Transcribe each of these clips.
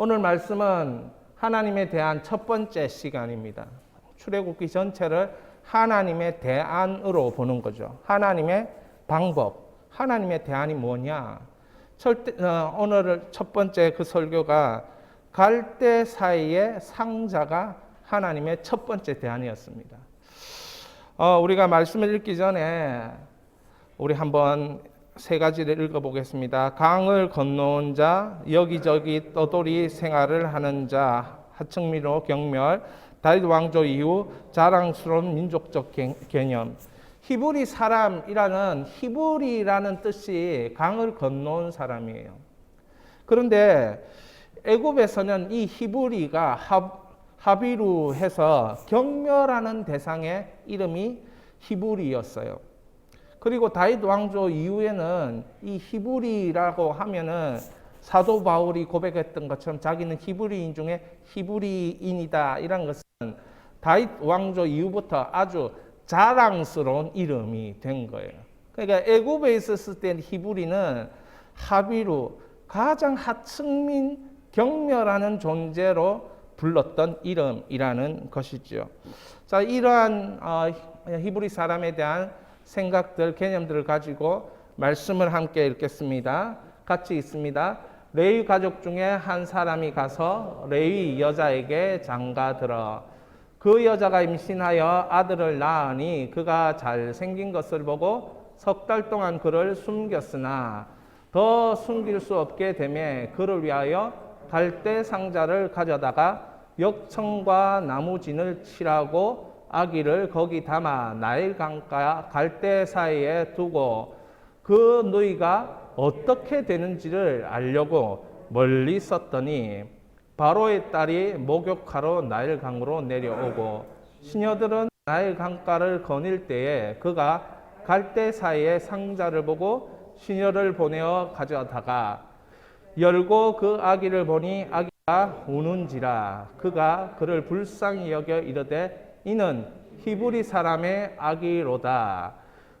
오늘 말씀은 하나님에 대한 첫 번째 시간입니다. 출애굽기 전체를 하나님의 대안으로 보는 거죠. 하나님의 방법, 하나님의 대안이 뭐냐? 오늘 첫 번째 그 설교가 갈대 사이의 상자가 하나님의 첫 번째 대안이었습니다. 우리가 말씀을 읽기 전에 우리 한번 세 가지를 읽어보겠습니다. 강을 건너온 자, 여기저기 떠돌이 생활을 하는 자, 하층민호 경멸, 다윗 왕조 이후 자랑스러운 민족적 개념. 히브리 사람이라는 히브리라는 뜻이 강을 건너온 사람이에요. 그런데 애굽에서는 이 히브리가 하비루 해서 경멸하는 대상의 이름이 히브리였어요. 그리고 다윗 왕조 이후에는 이 히브리라고 하면은 사도 바울이 고백했던 것처럼 자기는 히브리인 중에 히브리인이다, 이런 것은 다윗 왕조 이후부터 아주 자랑스러운 이름이 된 거예요. 그러니까 애굽에 있었을 때 히브리는 하비루, 가장 하층민, 경멸하는 존재로 불렀던 이름이라는 것이죠. 자, 이러한 히브리 사람에 대한 생각들, 개념들을 가지고 말씀을 함께 읽겠습니다. 같이 읽습니다. 레위 가족 중에 한 사람이 가서 레위 여자에게 장가들어 그 여자가 임신하여 아들을 낳으니 그가 잘생긴 것을 보고 석 달 동안 그를 숨겼으나 더 숨길 수 없게 되매 그를 위하여 갈대 상자를 가져다가 역청과 나무진을 칠하고 아기를 거기 담아 나일 강가 갈대 사이에 두고 그 누이가 어떻게 되는지를 알려고 멀리 섰더니 바로의 딸이 목욕하러 나일 강으로 내려오고 시녀들은 나일 강가를 거닐 때에 그가 갈대 사이에 상자를 보고 시녀를 보내어 가져다가 열고 그 아기를 보니 아기가 우는지라 그가 그를 불쌍히 여겨 이르되 이는 히브리 사람의 아기로다.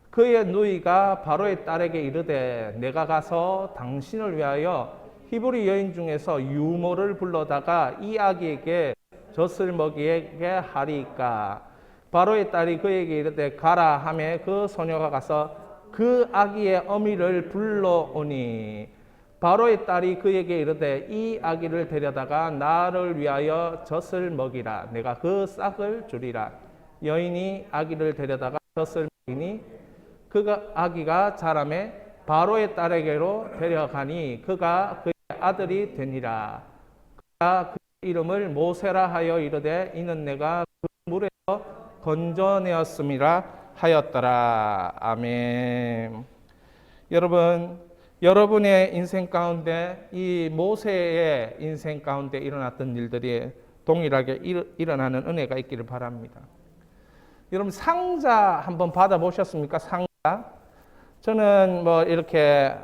그의 누이가 바로의 딸에게 이르되 내가 가서 당신을 위하여 히브리 여인 중에서 유모를 불러다가 이 아기에게 젖을 먹이게 하리이까. 바로의 딸이 그에게 이르되 가라 하매 그 소녀가 가서 그 아기의 어미를 불러오니 바로의 딸이 그에게 이르되 이 아기를 데려다가 나를 위하여 젖을 먹이라. 내가 그 싹을 주리라. 여인이 아기를 데려다가 젖을 먹이니 그 아기가 자라매 바로의 딸에게로 데려가니 그가 그의 아들이 되니라. 그가 그 이름을 모세라 하여 이르되 이는 내가 그 물에서 건져내었음이라 하였더라. 아멘. 여러분의 인생 가운데 이 모세의 인생 가운데 일어났던 일들이 동일하게 일어나는 은혜가 있기를 바랍니다. 여러분 상자 한번 받아보셨습니까? 상자? 저는 뭐 이렇게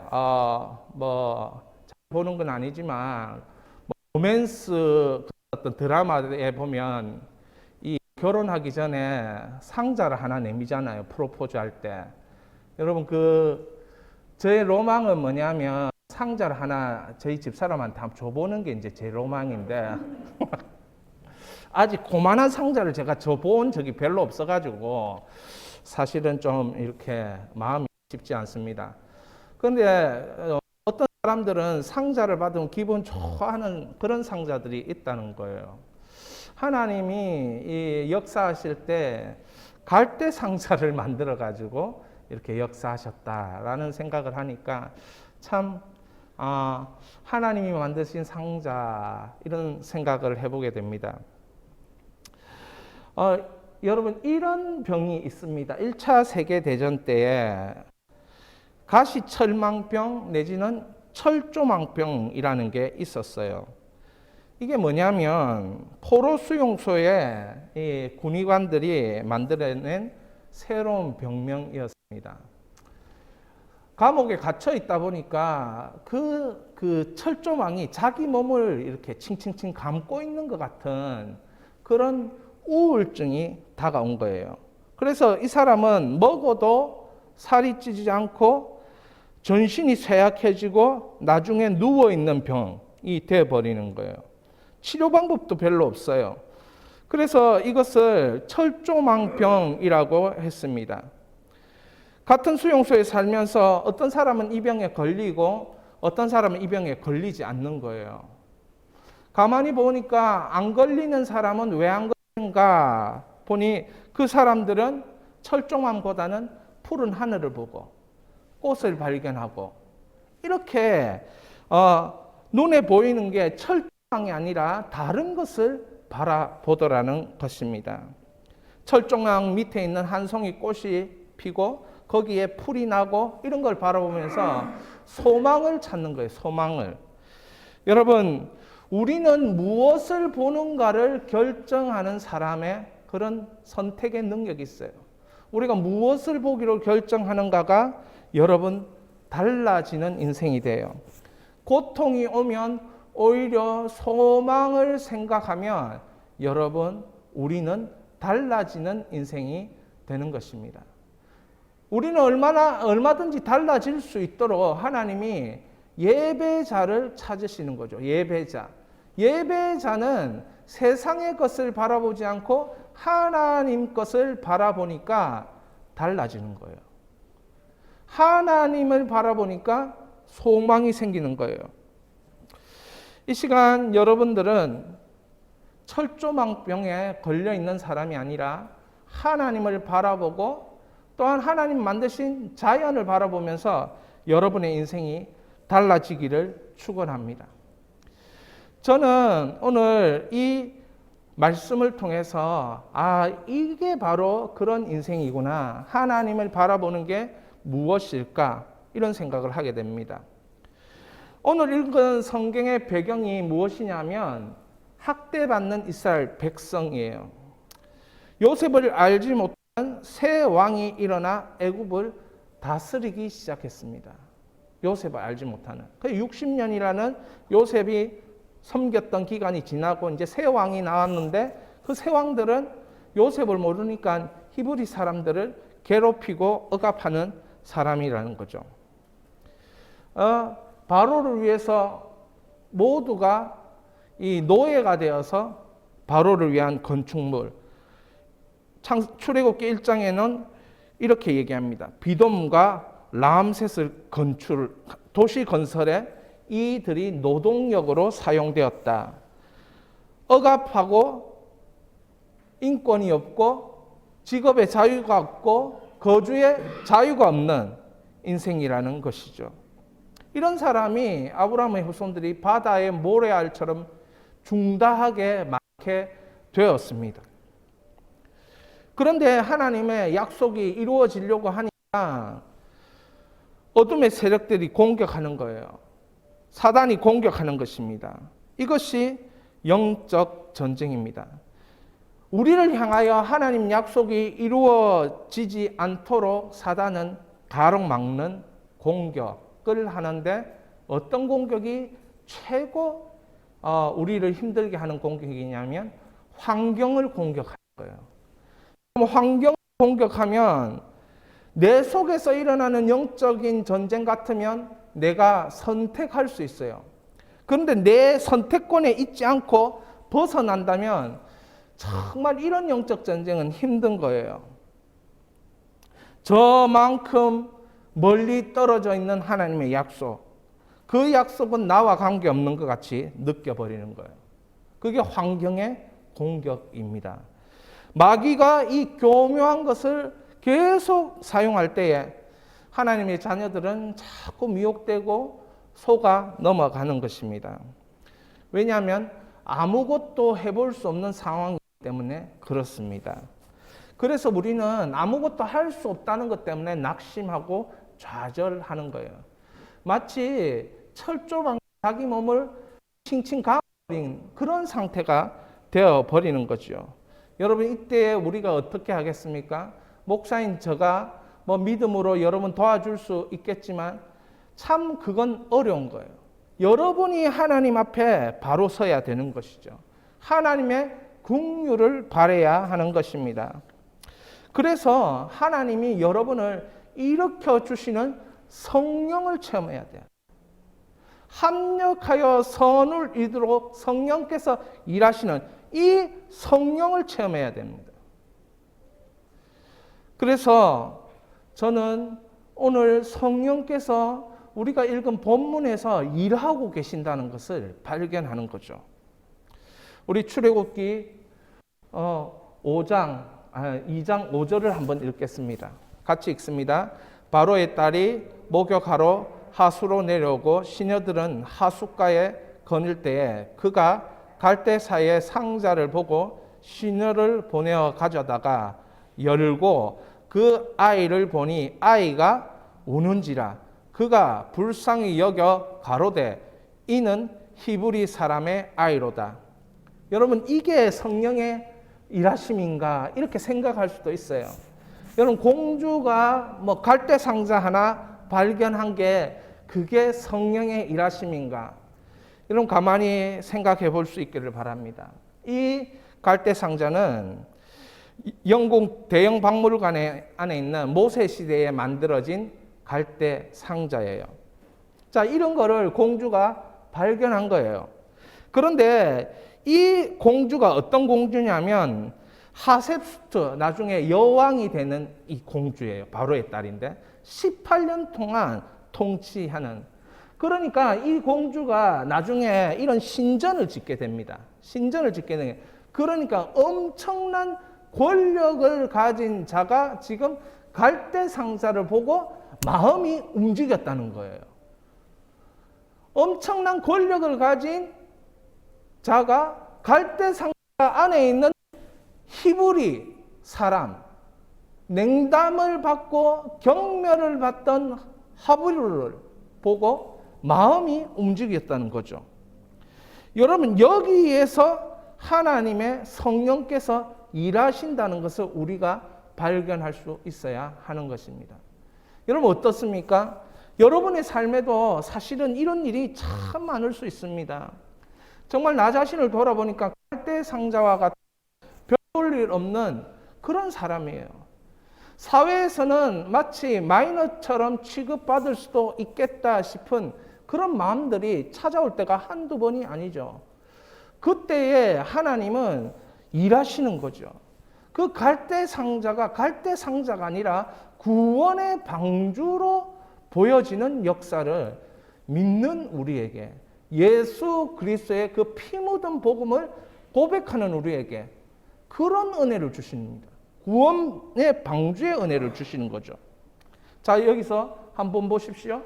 보는 건 아니지만 로맨스 어떤 드라마에 보면 이 결혼하기 전에 상자를 하나 내미잖아요. 프로포즈 할 때. 여러분 저의 로망은 뭐냐면 상자를 하나 저희 집사람한테 한번 줘보는 게 이제 제 로망인데 아직 그만한 상자를 제가 줘본 적이 별로 없어가지고 사실은 좀 이렇게 마음이 쉽지 않습니다. 그런데 어떤 사람들은 상자를 받으면 기분 좋아하는 그런 상자들이 있다는 거예요. 하나님이 이 역사하실 때 갈대 상자를 만들어가지고 이렇게 역사하셨다라는 생각을 하니까 참 하나님이 만드신 상자 이런 생각을 해보게 됩니다. 여러분 이런 병이 있습니다. 1차 세계대전 때에 가시철망병 내지는 철조망병이라는 게 있었어요. 이게 뭐냐면 포로 수용소에 이 군의관들이 만들어낸 새로운 병명이었습니다. 감옥에 갇혀 있다 보니까 그 철조망이 자기 몸을 이렇게 칭칭칭 감고 있는 것 같은 그런 우울증이 다가온 거예요. 그래서 이 사람은 먹어도 살이 찌지 않고 전신이 쇠약해지고 나중에 누워있는 병, 되어버리는 거예요. 치료 방법도 별로 없어요. 그래서 이것을 철조망병이라고 했습니다. 같은 수용소에 살면서 어떤 사람은 이 병에 걸리고 어떤 사람은 이 병에 걸리지 않는 거예요. 가만히 보니까 안 걸리는 사람은 왜 안 걸리는가 보니 그 사람들은 철조망보다는 푸른 하늘을 보고 꽃을 발견하고 이렇게 눈에 보이는 게 철조망이 아니라 다른 것을 바라보더라는 것입니다. 철조망 밑에 있는 한 송이 꽃이 피고 거기에 풀이 나고 이런 걸 바라보면서 소망을 찾는 거예요. 소망을. 여러분, 우리는 무엇을 보는가를 결정하는 사람의 그런 선택의 능력이 있어요. 우리가 무엇을 보기로 결정하는가가 여러분 달라지는 인생이 돼요. 고통이 오면 오히려 소망을 생각하면 여러분 우리는 달라지는 인생이 되는 것입니다. 우리는 얼마든지 달라질 수 있도록 하나님이 예배자를 찾으시는 거죠. 예배자. 예배자는 세상의 것을 바라보지 않고 하나님 것을 바라보니까 달라지는 거예요. 하나님을 바라보니까 소망이 생기는 거예요. 이 시간 여러분들은 철조망병에 걸려 있는 사람이 아니라 하나님을 바라보고 또한 하나님 만드신 자연을 바라보면서 여러분의 인생이 달라지기를 축원합니다. 저는 오늘 이 말씀을 통해서 이게 바로 그런 인생이구나. 하나님을 바라보는 게 무엇일까? 이런 생각을 하게 됩니다. 오늘 읽은 성경의 배경이 무엇이냐면 학대받는 이스라엘 백성이에요. 요셉을 알지 못한 새 왕이 일어나 애굽을 다스리기 시작했습니다. 요셉을 알지 못하는. 그 60년이라는 요셉이 섬겼던 기간이 지나고 이제 새 왕이 나왔는데 그 새 왕들은 요셉을 모르니까 히브리 사람들을 괴롭히고 억압하는 사람이라는 거죠. 바로를 위해서 모두가 이 노예가 되어서 바로를 위한 건축물. 출애굽기 1장에는 이렇게 얘기합니다. 비돔과 라암셋을 도시 건설에 이들이 노동력으로 사용되었다. 억압하고 인권이 없고 직업의 자유가 없고 거주의 자유가 없는 인생이라는 것이죠. 이런 사람이 아브라함의 후손들이 바다의 모래알처럼 중다하게 많게 되었습니다. 그런데 하나님의 약속이 이루어지려고 하니까 어둠의 세력들이 공격하는 거예요. 사단이 공격하는 것입니다. 이것이 영적 전쟁입니다. 우리를 향하여 하나님 약속이 이루어지지 않도록 사단은 가로막는 공격을 하는데 어떤 공격이 최고 우리를 힘들게 하는 공격이냐면 환경을 공격하는 거예요. 환경을 공격하면 내 속에서 일어나는 영적인 전쟁 같으면 내가 선택할 수 있어요. 그런데 내 선택권에 있지 않고 벗어난다면 정말 이런 영적 전쟁은 힘든 거예요. 저만큼 멀리 떨어져 있는 하나님의 약속, 그 약속은 나와 관계없는 것 같이 느껴버리는 거예요. 그게 환경의 공격입니다. 마귀가 이 교묘한 것을 계속 사용할 때에 하나님의 자녀들은 자꾸 미혹되고 속아 넘어가는 것입니다. 왜냐하면 아무것도 해볼 수 없는 상황이기 때문에 그렇습니다. 그래서 우리는 아무것도 할 수 없다는 것 때문에 낙심하고 좌절하는 거예요. 마치 철조망 자기 몸을 칭칭 감아버린 그런 상태가 되어버리는 거죠. 여러분 이때 우리가 어떻게 하겠습니까? 목사인 제가 믿음으로 여러분 도와줄 수 있겠지만 참 그건 어려운 거예요. 여러분이 하나님 앞에 바로 서야 되는 것이죠. 하나님의 긍휼을 바라야 하는 것입니다. 그래서 하나님이 여러분을 일으켜 주시는 성령을 체험해야 돼요. 합력하여 선을 이루도록 성령께서 일하시는 이 성령을 체험해야 됩니다. 그래서 저는 오늘 성령께서 우리가 읽은 본문에서 일하고 계신다는 것을 발견하는 거죠. 우리 출애굽기 2장 5절을 한번 읽겠습니다. 같이 읽습니다. 바로의 딸이 목욕하러 하수로 내려오고 시녀들은 하숫가에 거닐 때에 그가 갈대사의 상자를 보고 시녀를 보내어 가져다가 열고 그 아이를 보니 아이가 우는지라 그가 불쌍히 여겨 가로되 이는 히브리 사람의 아이로다. 여러분, 이게 성령의 일하심인가 이렇게 생각할 수도 있어요. 여러분, 공주가 뭐 갈대 상자 하나 발견한 게 그게 성령의 일하심인가? 여러분, 가만히 생각해 볼 수 있기를 바랍니다. 이 갈대 상자는 영국 대형 박물관 안에 있는 모세 시대에 만들어진 갈대 상자예요. 자, 이런 거를 공주가 발견한 거예요. 그런데 이 공주가 어떤 공주냐면 하셉수트, 나중에 여왕이 되는 이 공주예요. 바로의 딸인데 18년 동안 통치하는. 그러니까 이 공주가 나중에 이런 신전을 짓게 됩니다. 신전을 짓게 되는. 그러니까 엄청난 권력을 가진 자가 지금 갈대 상자를 보고 마음이 움직였다는 거예요. 엄청난 권력을 가진 자가 갈대 상자 안에 있는 히브리 사람, 냉담을 받고 경멸을 받던 하브리를 보고 마음이 움직였다는 거죠. 여러분, 여기에서 하나님의 성령께서 일하신다는 것을 우리가 발견할 수 있어야 하는 것입니다. 여러분, 어떻습니까? 여러분의 삶에도 사실은 이런 일이 참 많을 수 있습니다. 정말 나 자신을 돌아보니까 갈대 상자와 같은 별볼 없는 그런 사람이에요. 사회에서는 마치 마이너처럼 취급받을 수도 있겠다 싶은 그런 마음들이 찾아올 때가 한두 번이 아니죠. 그때에 하나님은 일하시는 거죠. 그 갈대 상자가 아니라 구원의 방주로 보여지는 역사를 믿는 우리에게, 예수 그리스도의 그 피 묻은 복음을 고백하는 우리에게 그런 은혜를 주십니다. 구원의 방주의 은혜를 주시는 거죠. 자, 여기서 한번 보십시오.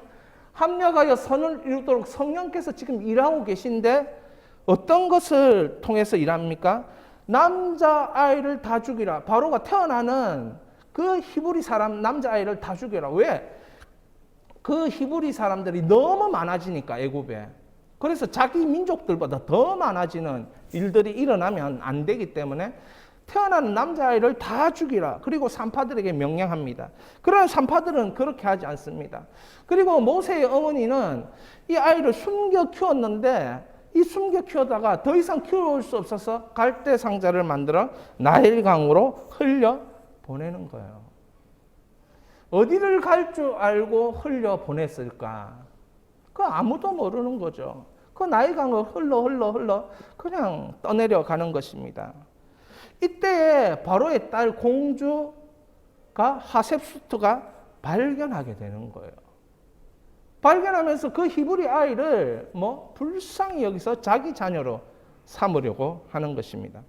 합력하여 선을 이루도록 성령께서 지금 일하고 계신데 어떤 것을 통해서 일합니까? 남자아이를 다 죽이라. 바로가 태어나는 그 히브리 사람 남자아이를 다 죽여라. 왜? 그 히브리 사람들이 너무 많아지니까, 애굽에. 그래서 자기 민족들보다 더 많아지는 일들이 일어나면 안 되기 때문에 태어나는 남자아이를 다 죽이라. 그리고 산파들에게 명령합니다. 그러나 산파들은 그렇게 하지 않습니다. 그리고 모세의 어머니는 이 아이를 숨겨 키웠는데 이 숨겨 키우다가 더 이상 키울 수 없어서 갈대 상자를 만들어 나일강으로 흘려 보내는 거예요. 어디를 갈 줄 알고 흘려 보냈을까? 그 아무도 모르는 거죠. 그 나일강을 흘러 그냥 떠내려 가는 것입니다. 이때에 바로의 딸 공주가 하셉수트가 발견하게 되는 거예요. 발견하면서 그 히브리 아이를 불쌍히 여기서 자기 자녀로 삼으려고 하는 것입니다.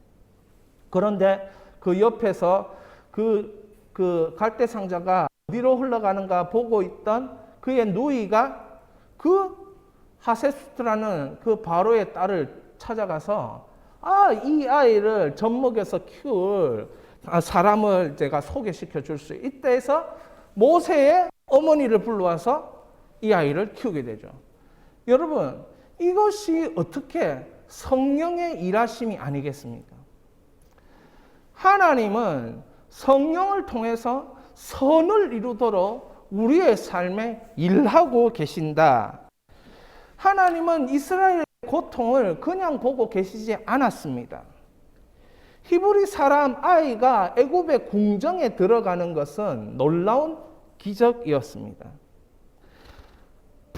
그런데 그 옆에서 그 갈대 상자가 어디로 흘러가는가 보고 있던 그의 누이가 그 하셉수트라는 그 바로의 딸을 찾아가서 이 아이를 젖먹여서 키울 사람을 제가 소개시켜 줄 수 있다 해서 모세의 어머니를 불러와서 이 아이를 키우게 되죠. 여러분, 이것이 어떻게 성령의 일하심이 아니겠습니까? 하나님은 성령을 통해서 선을 이루도록 우리의 삶에 일하고 계신다. 하나님은 이스라엘의 고통을 그냥 보고 계시지 않았습니다. 히브리 사람 아이가 애굽의 궁정에 들어가는 것은 놀라운 기적이었습니다.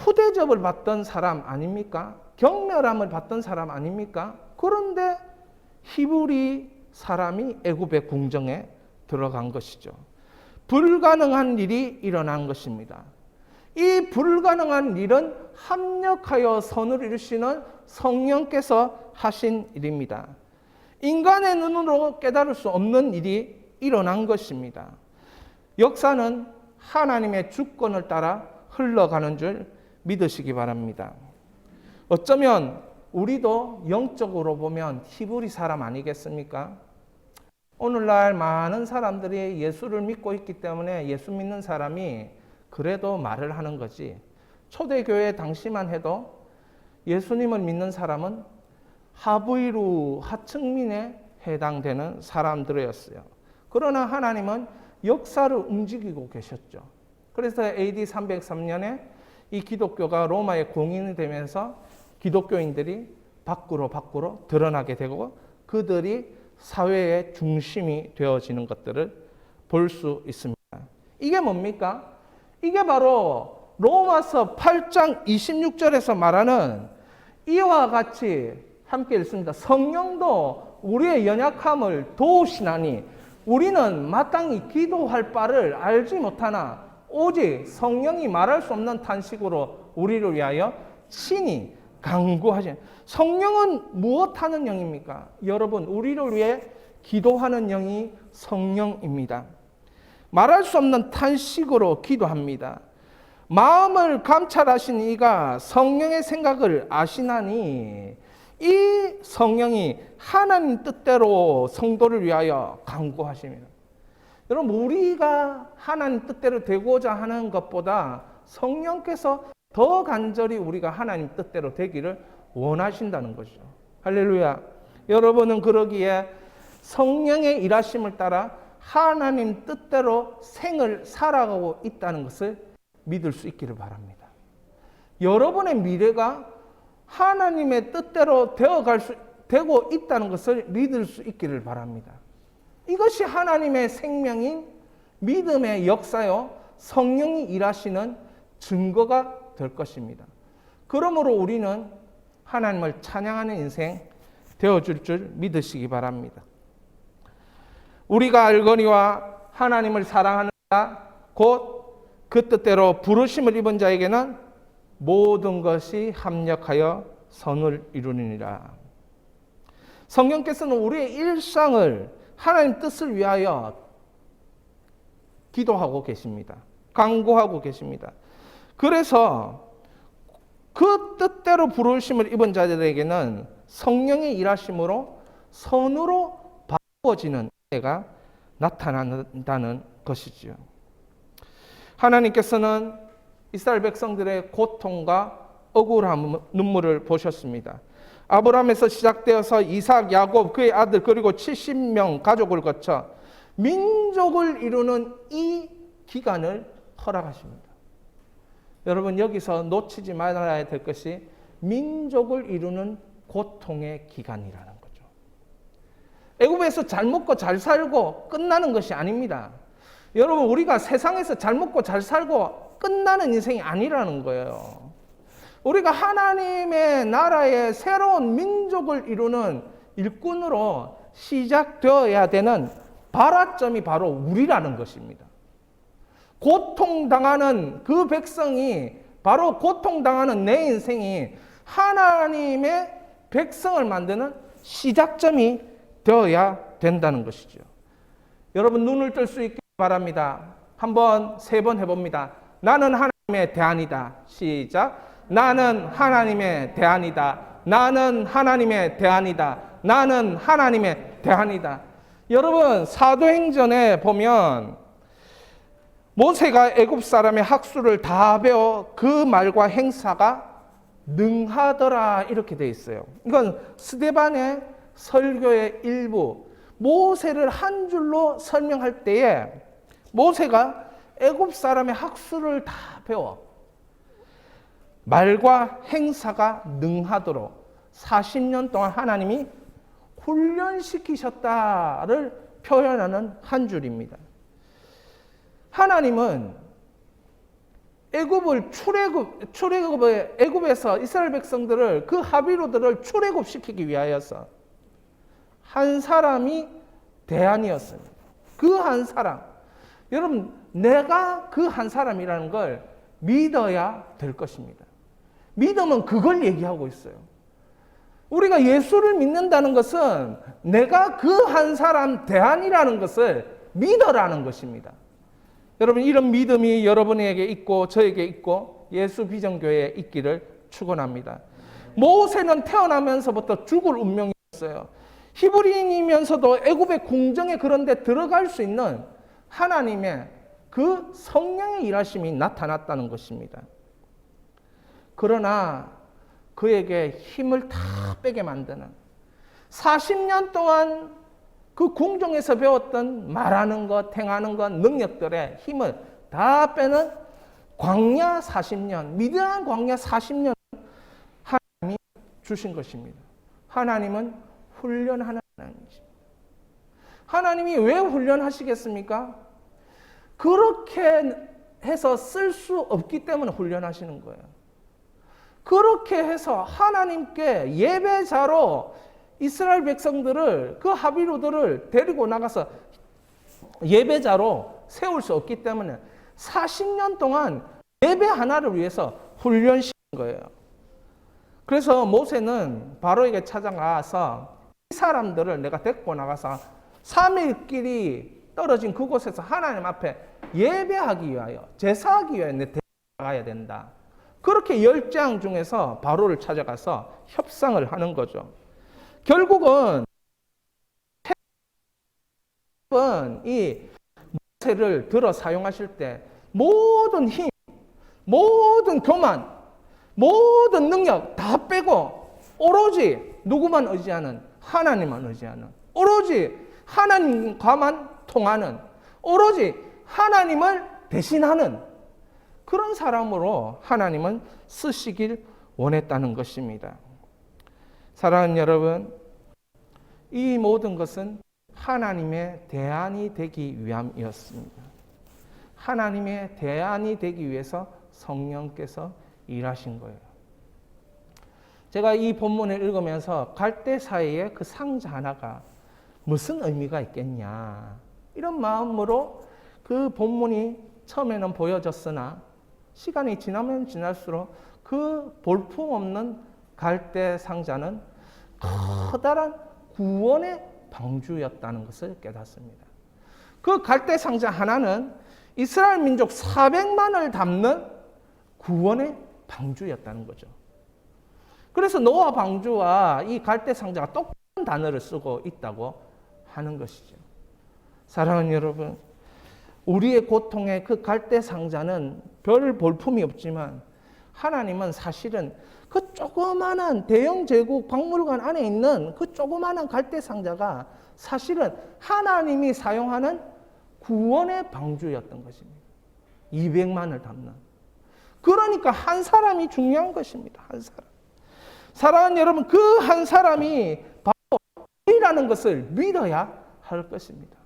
푸대접을 받던 사람 아닙니까? 경멸함을 받던 사람 아닙니까? 그런데 히브리 사람이 애굽의 궁정에 들어간 것이죠. 불가능한 일이 일어난 것입니다. 이 불가능한 일은 합력하여 선을 이루시는 성령께서 하신 일입니다. 인간의 눈으로 깨달을 수 없는 일이 일어난 것입니다. 역사는 하나님의 주권을 따라 흘러가는 줄 믿으시기 바랍니다. 어쩌면 우리도 영적으로 보면 히브리 사람 아니겠습니까? 오늘날 많은 사람들이 예수를 믿고 있기 때문에 예수 믿는 사람이 그래도 말을 하는 거지. 초대교회 당시만 해도 예수님을 믿는 사람은 하부이루 하층민에 해당되는 사람들이었어요. 그러나 하나님은 역사를 움직이고 계셨죠. 그래서 AD 303년에 이 기독교가 로마에 공인이 되면서 기독교인들이 밖으로 드러나게 되고 그들이 사회의 중심이 되어지는 것들을 볼 수 있습니다. 이게 뭡니까? 이게 바로 로마서 8장 26절에서 말하는 이와 같이 함께 읽습니다. 성령도 우리의 연약함을 도우시나니 우리는 마땅히 기도할 바를 알지 못하나 오직 성령이 말할 수 없는 탄식으로 우리를 위하여 친히 간구하신. 성령은 무엇하는 영입니까? 여러분, 우리를 위해 기도하는 영이 성령입니다. 말할 수 없는 탄식으로 기도합니다. 마음을 감찰하신 이가 성령의 생각을 아시나니 이 성령이 하나님 뜻대로 성도를 위하여 간구하십니다. 여러분, 우리가 하나님 뜻대로 되고자 하는 것보다 성령께서 더 간절히 우리가 하나님 뜻대로 되기를 원하신다는 것이죠. 할렐루야. 여러분은 그러기에 성령의 일하심을 따라 하나님 뜻대로 생을 살아가고 있다는 것을 믿을 수 있기를 바랍니다. 여러분의 미래가 하나님의 뜻대로 되고 있다는 것을 믿을 수 있기를 바랍니다. 이것이 하나님의 생명인 믿음의 역사요, 성령이 일하시는 증거가 될 것입니다. 그러므로 우리는 하나님을 찬양하는 인생 되어줄 줄 믿으시기 바랍니다. 우리가 알거니와 하나님을 사랑하는 자, 곧 그 뜻대로 부르심을 입은 자에게는 모든 것이 합력하여 선을 이루느니라. 성령께서는 우리의 일상을 하나님 뜻을 위하여 기도하고 계십니다. 간구하고 계십니다. 그래서 그 뜻대로 부르심을 입은 자들에게는 성령의 일하심으로 선으로 바꿔지는 때가 나타난다는 것이지요. 하나님께서는 이스라엘 백성들의 고통과 억울한 눈물을 보셨습니다. 아브라함에서 시작되어서 이삭, 야곱, 그의 아들 그리고 70명 가족을 거쳐 민족을 이루는 이 기간을 허락하십니다. 여러분, 여기서 놓치지 말아야 될 것이 민족을 이루는 고통의 기간이라는 거죠. 애굽에서 잘 먹고 잘 살고 끝나는 것이 아닙니다. 여러분, 우리가 세상에서 잘 먹고 잘 살고 끝나는 인생이 아니라는 거예요. 우리가 하나님의 나라의 새로운 민족을 이루는 일꾼으로 시작되어야 되는 발화점이 바로 우리라는 것입니다. 고통당하는 그 백성이, 바로 고통당하는 내 인생이 하나님의 백성을 만드는 시작점이 되어야 된다는 것이죠. 여러분, 눈을 뜰 수 있게 바랍니다. 한번 3번 해봅니다. 나는 하나님의 대안이다. 시작. 나는 하나님의 대안이다. 나는 하나님의 대안이다. 나는 하나님의 대안이다. 여러분, 사도행전에 보면 모세가 애굽 사람의 학수를 다 배워 그 말과 행사가 능하더라 이렇게 돼 있어요. 이건 스데반의 설교의 일부. 모세를 한 줄로 설명할 때에 모세가 애굽 사람의 학수를 다 배워 말과 행사가 능하도록 40년 동안 하나님이 훈련시키셨다를 표현하는 한 줄입니다. 하나님은 애굽에서 이스라엘 백성들을 그 하비로들을 출애굽시키기 위하여서 한 사람이 대안이었습니다. 그 한 사람. 여러분, 내가 그 한 사람이라는 걸 믿어야 될 것입니다. 믿으면 그걸 얘기하고 있어요. 우리가 예수를 믿는다는 것은 내가 그 한 사람 대안이라는 것을 믿어라는 것입니다. 여러분, 이런 믿음이 여러분에게 있고 저에게 있고 예수 비전교회에 있기를 축원합니다. 모세는 태어나면서부터 죽을 운명이었어요. 히브리인이면서도 애굽의 궁정에 그런 데 들어갈 수 있는 하나님의 그 성령의 일하심이 나타났다는 것입니다. 그러나 그에게 힘을 다 빼게 만드는 40년 동안 그 궁정에서 배웠던 말하는 것, 행하는 것, 능력들의 힘을 다 빼는 광야 40년, 미디안 광야 40년 하나님이 주신 것입니다. 하나님은 훈련하는 하나님이십니다. 하나님이 왜 훈련하시겠습니까? 그렇게 해서 쓸 수 없기 때문에 훈련하시는 거예요. 그렇게 해서 하나님께 예배자로 이스라엘 백성들을, 그 하비로들을 데리고 나가서 예배자로 세울 수 없기 때문에 40년 동안 예배 하나를 위해서 훈련시킨 거예요. 그래서 모세는 바로에게 찾아가서 이 사람들을 내가 데리고 나가서 3일끼리 떨어진 그곳에서 하나님 앞에 예배하기 위하여, 제사하기 위하여 내 데리고 나가야 된다. 그렇게 10장 중에서 바로를 찾아가서 협상을 하는 거죠. 결국은 이 모세를 들어 사용하실 때 모든 힘, 모든 교만, 모든 능력 다 빼고 오로지 누구만 의지하는, 하나님만 의지하는, 오로지 하나님과만 통하는, 오로지 하나님을 대신하는 그런 사람으로 하나님은 쓰시길 원했다는 것입니다. 사랑하는 여러분, 이 모든 것은 하나님의 대안이 되기 위함이었습니다. 하나님의 대안이 되기 위해서 성령께서 일하신 거예요. 제가 이 본문을 읽으면서 갈대사이의 그 상자 하나가 무슨 의미가 있겠냐, 이런 마음으로 그 본문이 처음에는 보여졌으나 시간이 지나면 지날수록 그 볼품없는 갈대 상자는 커다란 구원의 방주였다는 것을 깨닫습니다. 그 갈대 상자 하나는 이스라엘 민족 400만을 담는 구원의 방주였다는 거죠. 그래서 노아 방주와 이 갈대 상자가 똑같은 단어를 쓰고 있다고 하는 것이죠. 사랑하는 여러분, 우리의 고통의 그 갈대 상자는 별 볼품이 없지만 하나님은 사실은 그 조그마한 대형 제국 박물관 안에 있는 그 조그마한 갈대 상자가 사실은 하나님이 사용하는 구원의 방주였던 것입니다. 200만을 담는. 그러니까 한 사람이 중요한 것입니다. 한 사람. 사랑하는 여러분, 그 한 사람이 바로 우리라는 것을 믿어야 할 것입니다.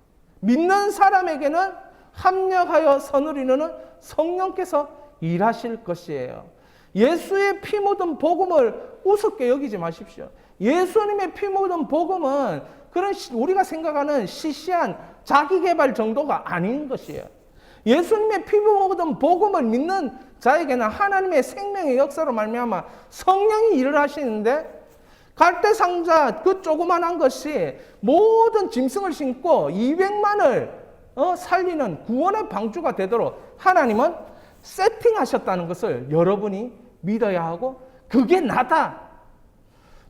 믿는 사람에게는 합력하여 선을 이루는 성령께서 일하실 것이에요. 예수의 피 묻은 복음을 우습게 여기지 마십시오. 예수님의 피 묻은 복음은 그런 우리가 생각하는 시시한 자기개발 정도가 아닌 것이에요. 예수님의 피 묻은 복음을 믿는 자에게는 하나님의 생명의 역사로 말미암아 성령이 일을 하시는데, 갈대상자 그 조그만한 것이 모든 짐승을 심고 200만을 살리는 구원의 방주가 되도록 하나님은 세팅하셨다는 것을 여러분이 믿어야 하고, 그게 나다.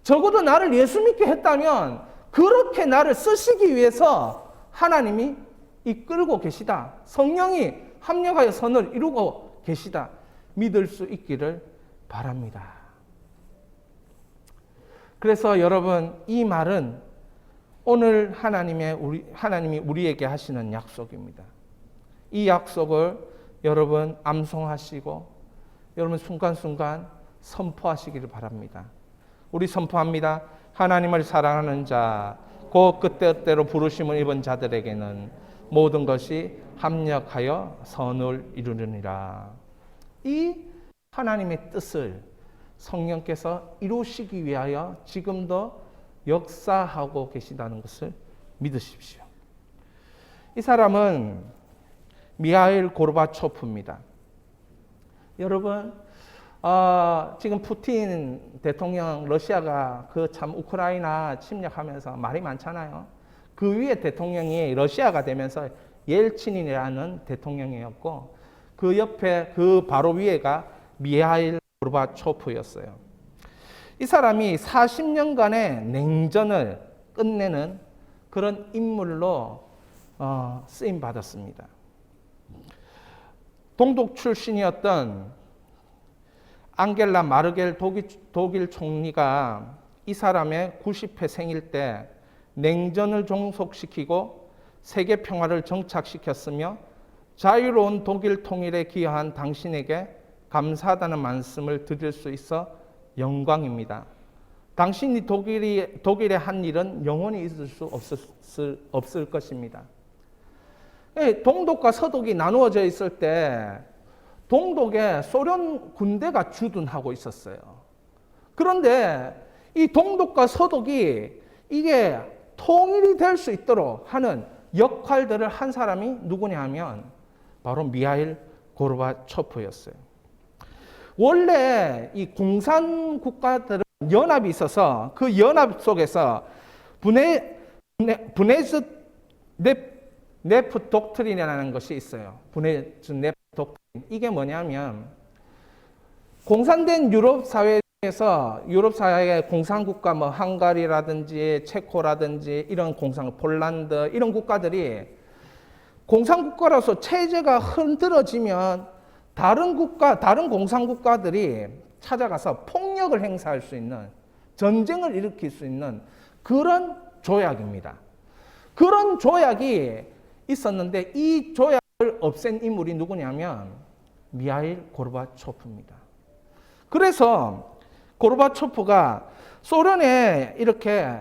적어도 나를 예수 믿게 했다면 그렇게 나를 쓰시기 위해서 하나님이 이끌고 계시다. 성령이 합력하여 선을 이루고 계시다. 믿을 수 있기를 바랍니다. 그래서 여러분, 이 말은 오늘 하나님이 우리에게 하시는 약속입니다. 이 약속을 여러분 암송하시고 여러분 순간순간 선포하시기를 바랍니다. 우리 선포합니다. 하나님을 사랑하는 자, 곧 그때그때로 부르심을 입은 자들에게는 모든 것이 합력하여 선을 이루느니라. 이 하나님의 뜻을 성령께서 이루시기 위하여 지금도 역사하고 계시다는 것을 믿으십시오. 이 사람은 미하일 고르바초프입니다. 여러분, 지금 푸틴 대통령, 러시아가 그 참 우크라이나 침략하면서 말이 많잖아요. 그 위에 대통령이 러시아가 되면서 옐친이라는 대통령이었고, 그 옆에 그 바로 위에가 미하일 고르바초프였어요. 이 사람이 40년간의 냉전을 끝내는 그런 인물로 쓰임 받았습니다. 동독 출신이었던 앙겔라 마르겔 독일 총리가 이 사람의 90회 생일 때 냉전을 종속시키고 세계 평화를 정착시켰으며 자유로운 독일 통일에 기여한 당신에게 감사하다는 말씀을 드릴 수 있어 영광입니다. 당신이 독일에 한 일은 영원히 있을 수 없을 것입니다. 동독과 서독이 나누어져 있을 때 동독에 소련 군대가 주둔하고 있었어요. 그런데 이 동독과 서독이 이게 통일이 될 수 있도록 하는 역할들을 한 사람이 누구냐 하면 바로 미하일 고르바초프였어요. 원래 이 공산 국가들은 연합이 있어서 그 연합 속에서 브레즈네프 독트린이라는 것이 있어요. 브레즈네프 독트린. 이게 뭐냐면 공산된 유럽 사회에서 유럽 사회의 공산국가 뭐 헝가리라든지 체코라든지 이런 폴란드 이런 국가들이 공산국가로서 체제가 흔들어지면 다른 공산국가들이 찾아가서 폭력을 행사할 수 있는, 전쟁을 일으킬 수 있는 그런 조약입니다. 그런 조약이 있었는데 이 조약을 없앤 인물이 누구냐면 미하일 고르바초프입니다. 그래서 고르바초프가 소련에 이렇게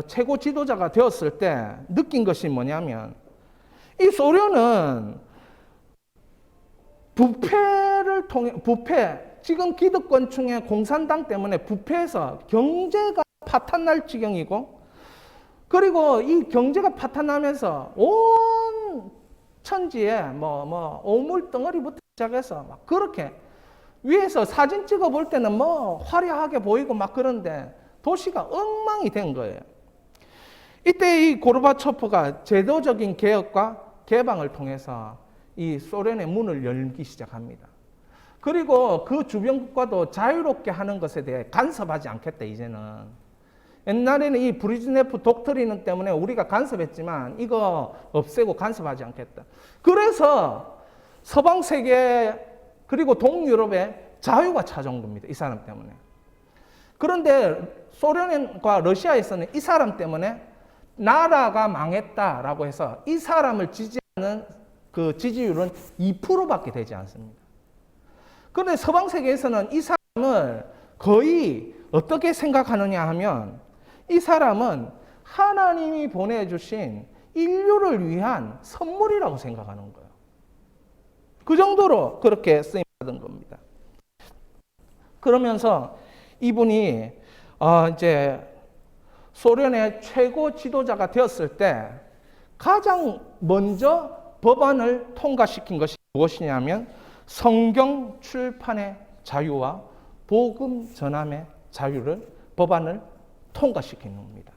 최고 지도자가 되었을 때 느낀 것이 뭐냐면 이 소련은 지금 기득권층의 공산당 때문에 부패해서 경제가 파탄날 지경이고, 그리고 이 경제가 파탄나면서 온 천지에 오물 덩어리부터 시작해서 막 그렇게 위에서 사진 찍어 볼 때는 화려하게 보이고 막 그런데 도시가 엉망이 된 거예요. 이때 이 고르바초프가 제도적인 개혁과 개방을 통해서 이 소련의 문을 열기 시작합니다. 그리고 그 주변 국가도 자유롭게 하는 것에 대해 간섭하지 않겠다, 이제는. 옛날에는 이 브리즈네프 독트린 때문에 우리가 간섭했지만 이거 없애고 간섭하지 않겠다. 그래서 서방 세계 그리고 동유럽에 자유가 찾아온 겁니다, 이 사람 때문에. 그런데 소련과 러시아에서는 이 사람 때문에 나라가 망했다라고 해서 이 사람을 지지하는 그 지지율은 2%밖에 되지 않습니다. 그런데 서방 세계에서는 이 사람을 거의 어떻게 생각하느냐 하면 이 사람은 하나님이 보내주신 인류를 위한 선물이라고 생각하는 거예요. 그 정도로 그렇게 쓰임받은 겁니다. 그러면서 이분이 이제 소련의 최고 지도자가 되었을 때 가장 먼저 법안을 통과시킨 것이 무엇이냐면 성경 출판의 자유와 복음 전함의 자유를 법안을 통과시킨 겁니다.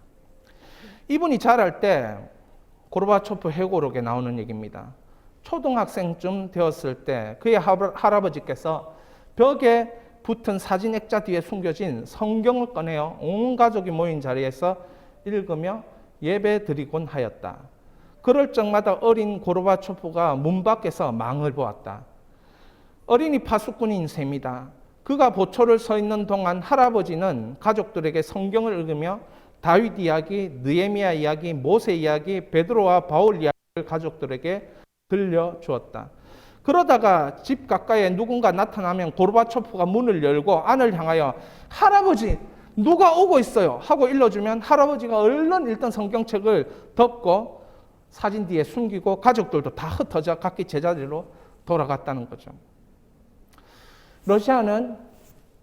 이분이 자랄 때 고르바초프 회고록에 나오는 얘기입니다. 초등학생쯤 되었을 때 그의 할아버지께서 벽에 붙은 사진 액자 뒤에 숨겨진 성경을 꺼내어 온 가족이 모인 자리에서 읽으며 예배 드리곤 하였다. 그럴 적마다 어린 고르바초프가 문 밖에서 망을 보았다. 어린이 파수꾼인 셈이다. 그가 보초를 서 있는 동안 할아버지는 가족들에게 성경을 읽으며 다윗 이야기, 느헤미야 이야기, 모세 이야기, 베드로와 바울 이야기를 가족들에게 들려주었다. 그러다가 집 가까이에 누군가 나타나면 고르바초프가 문을 열고 안을 향하여 할아버지 누가 오고 있어요 하고 일러주면 할아버지가 얼른 읽던 성경책을 덮고 사진 뒤에 숨기고 가족들도 다 흩어져 각기 제자리로 돌아갔다는 거죠. 러시아는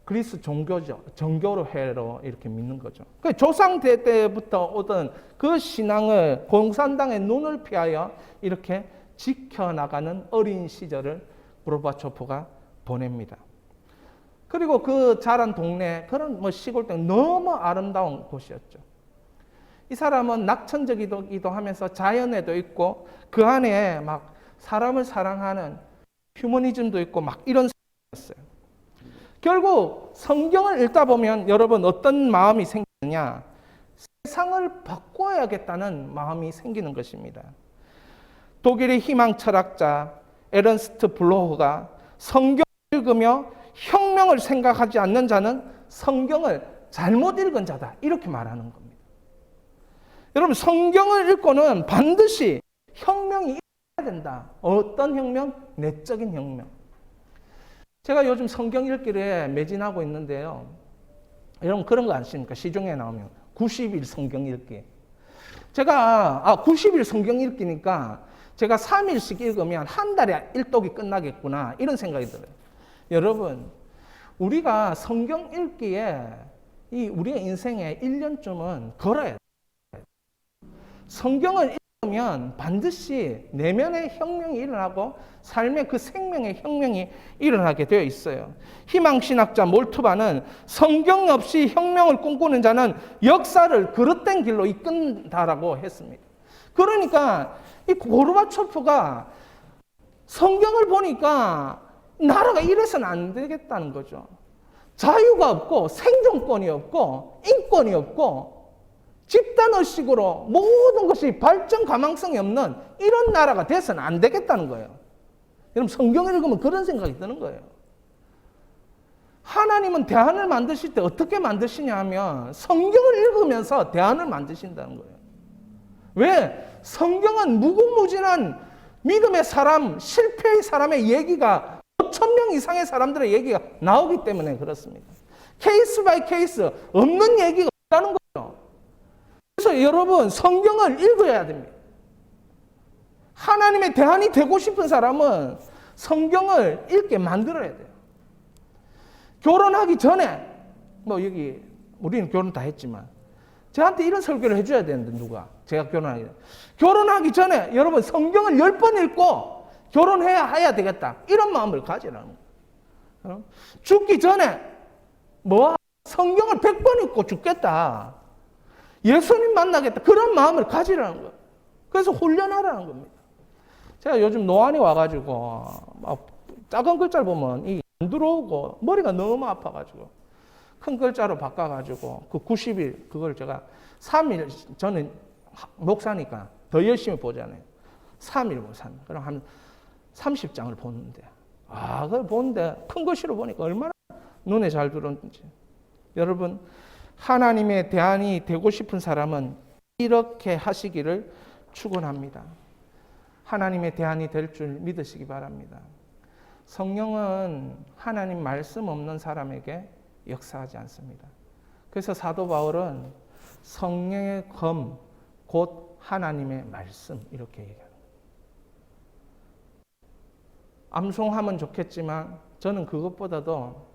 그리스 종교죠. 정교로 해로 이렇게 믿는 거죠. 그 조상 때부터 오던 그 신앙을 공산당의 눈을 피하여 이렇게 지켜나가는 어린 시절을 고르바초프가 보냅니다. 그리고 그 자란 동네, 그런 시골 때 너무 아름다운 곳이었죠. 이 사람은 낙천적이기도 하면서 자연에도 있고 그 안에 막 사람을 사랑하는 휴머니즘도 있고 막 이런 사람이었어요. 결국 성경을 읽다 보면 여러분 어떤 마음이 생기느냐? 세상을 바꿔야겠다는 마음이 생기는 것입니다. 독일의 희망 철학자 에른스트 블로흐가 성경을 읽으며 혁명을 생각하지 않는 자는 성경을 잘못 읽은 자다. 이렇게 말하는 겁니다. 여러분 성경을 읽고는 반드시 혁명이 있어야 된다. 어떤 혁명? 내적인 혁명. 제가 요즘 성경 읽기에 매진하고 있는데요. 여러분 그런 거 아십니까? 시중에 나오면 90일 성경 읽기. 제가 90일 성경 읽기니까 제가 3일씩 읽으면 한 달에 일독이 끝나겠구나 이런 생각이 들어요. 여러분 우리가 성경 읽기에 우리의 인생에 1년쯤은 걸어야 돼요. 성경을 읽으면 반드시 내면의 혁명이 일어나고 삶의 그 생명의 혁명이 일어나게 되어 있어요. 희망신학자 몰투바는 성경 없이 혁명을 꿈꾸는 자는 역사를 그릇된 길로 이끈다라고 했습니다. 그러니까 이 고르바초프가 성경을 보니까 나라가 이래서는 안 되겠다는 거죠. 자유가 없고 생존권이 없고 인권이 없고 집단의식으로 모든 것이 발전 가망성이 없는 이런 나라가 돼서는 안 되겠다는 거예요. 여러분 성경을 읽으면 그런 생각이 드는 거예요. 하나님은 대안을 만드실 때 어떻게 만드시냐 하면 성경을 읽으면서 대안을 만드신다는 거예요. 왜? 성경은 무궁무진한 믿음의 사람, 실패의 사람의 얘기가 5,000명 이상의 사람들의 얘기가 나오기 때문에 그렇습니다. 케이스 바이 케이스 없는 얘기가 없다는 거죠. 그래서 여러분 성경을 읽어야 됩니다. 하나님의 대안이 되고 싶은 사람은 성경을 읽게 만들어야 돼요. 결혼하기 전에 여기 우리는 결혼 다 했지만 저한테 이런 설교를 해줘야 되는데 누가? 제가 결혼하기 전에 여러분 성경을 10번 읽고 결혼해야 되겠다. 이런 마음을 가지라는 거예요. 죽기 전에 성경을 100번 읽고 죽겠다. 예수님 만나겠다. 그런 마음을 가지라는 거예요. 그래서 훈련하라는 겁니다. 제가 요즘 노안이 와가지고 작은 글자를 보면 안 들어오고 머리가 너무 아파가지고 큰 글자로 바꿔가지고 그 90일 그걸 제가 3일 저는 목사니까 더 열심히 보잖아요. 3일. 그럼 한 30장을 보는데 그걸 보는데 큰 글씨로 보니까 얼마나 눈에 잘 들어오는지. 여러분 하나님의 대안이 되고 싶은 사람은 이렇게 하시기를 축원합니다. 하나님의 대안이 될 줄 믿으시기 바랍니다. 성령은 하나님 말씀 없는 사람에게 역사하지 않습니다. 그래서 사도 바울은 성령의 검, 곧 하나님의 말씀 이렇게 얘기합니다. 암송하면 좋겠지만 저는 그것보다도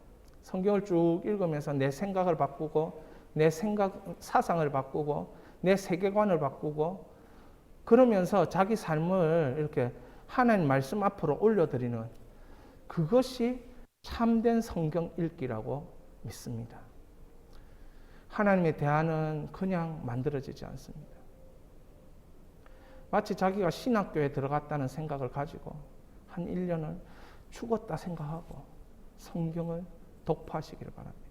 성경을 쭉 읽으면서 내 생각을 바꾸고 내 사상을 바꾸고 내 세계관을 바꾸고 그러면서 자기 삶을 이렇게 하나님 말씀 앞으로 올려드리는 그것이 참된 성경 읽기라고 믿습니다. 하나님의 대안은 그냥 만들어지지 않습니다. 마치 자기가 신학교에 들어갔다는 생각을 가지고 한 1년을 죽었다 생각하고 성경을 독파하시기를 바랍니다.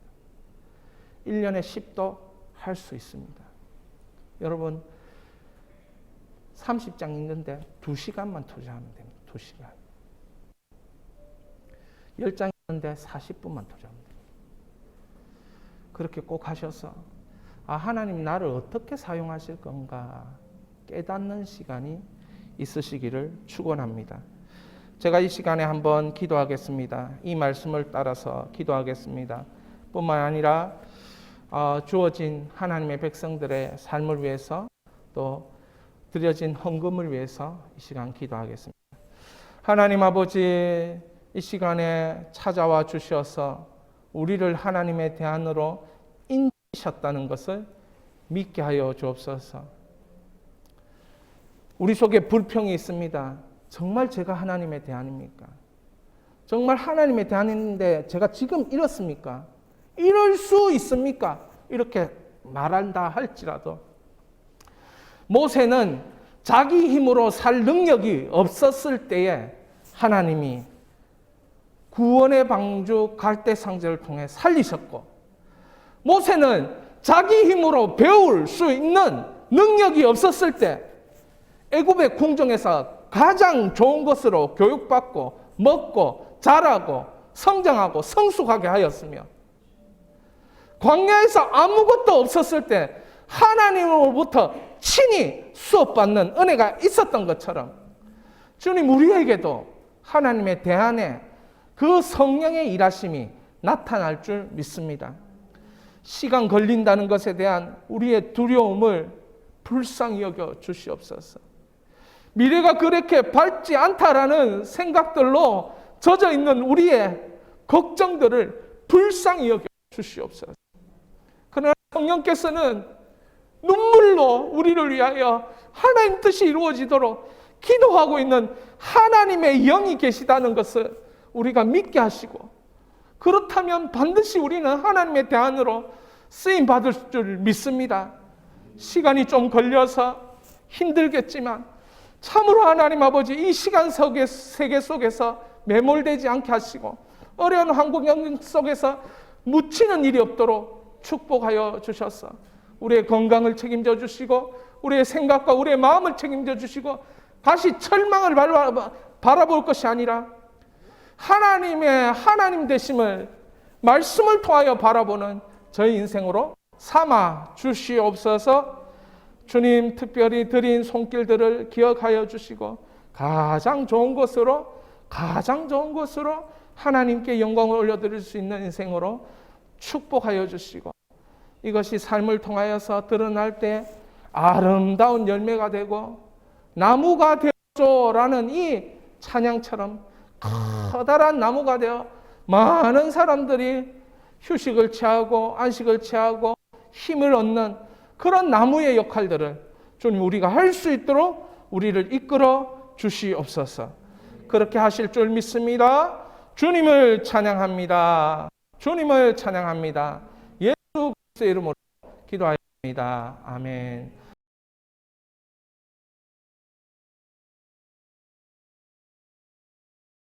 1년에 10도 할 수 있습니다. 여러분 30장 읽는데 2시간만 투자하면 됩니다. 2시간. 10장 읽는데 40분만 투자하면 됩니다. 그렇게 꼭 하셔서 하나님 나를 어떻게 사용하실 건가 깨닫는 시간이 있으시기를 축원합니다. 제가 이 시간에 한번 기도하겠습니다. 이 말씀을 따라서 기도하겠습니다. 뿐만 아니라 주어진 하나님의 백성들의 삶을 위해서 또 드려진 헌금을 위해서 이 시간 기도하겠습니다. 하나님 아버지, 이 시간에 찾아와 주셔서 우리를 하나님의 대안으로 인도하셨다는 것을 믿게 하여 주옵소서. 우리 속에 불평이 있습니다. 정말 제가 하나님의 대안입니까? 정말 하나님의 대안인데 제가 지금 이렇습니까? 이럴 수 있습니까? 이렇게 말한다 할지라도 모세는 자기 힘으로 살 능력이 없었을 때에 하나님이 구원의 방주 갈대상자를 통해 살리셨고, 모세는 자기 힘으로 배울 수 있는 능력이 없었을 때 애굽의 궁정에서 가장 좋은 것으로 교육받고 먹고 자라고 성장하고 성숙하게 하였으며, 광야에서 아무것도 없었을 때 하나님으로부터 친히 수업받는 은혜가 있었던 것처럼 주님 우리에게도 하나님의 대안에 그 성령의 일하심이 나타날 줄 믿습니다. 시간 걸린다는 것에 대한 우리의 두려움을 불쌍히 여겨 주시옵소서. 미래가 그렇게 밝지 않다라는 생각들로 젖어 있는 우리의 걱정들을 불쌍히 여겨 주시옵소서. 그러나 성령께서는 눈물로 우리를 위하여 하나님 뜻이 이루어지도록 기도하고 있는 하나님의 영이 계시다는 것을 우리가 믿게 하시고, 그렇다면 반드시 우리는 하나님의 대안으로 쓰임 받을 줄 믿습니다. 시간이 좀 걸려서 힘들겠지만 참으로 하나님 아버지 이 시간 세계 속에서 매몰되지 않게 하시고 어려운 환경 속에서 묻히는 일이 없도록 축복하여 주셔서 우리의 건강을 책임져 주시고 우리의 생각과 우리의 마음을 책임져 주시고 다시 철망을 바라볼 것이 아니라 하나님의 하나님 되심을 말씀을 통하여 바라보는 저희 인생으로 삼아 주시옵소서. 주님 특별히 드린 손길들을 기억하여 주시고 가장 좋은 것으로 하나님께 영광을 올려드릴 수 있는 인생으로 축복하여 주시고, 이것이 삶을 통하여서 드러날 때 아름다운 열매가 되고 나무가 되어줘라는 이 찬양처럼 커다란 나무가 되어 많은 사람들이 휴식을 취하고 안식을 취하고 힘을 얻는 그런 나무의 역할들을 주님 우리가 할 수 있도록 우리를 이끌어 주시옵소서. 그렇게 하실 줄 믿습니다. 주님을 찬양합니다. 주님을 찬양합니다. 예수 그리스도의 이름으로 기도하옵니다. 아멘.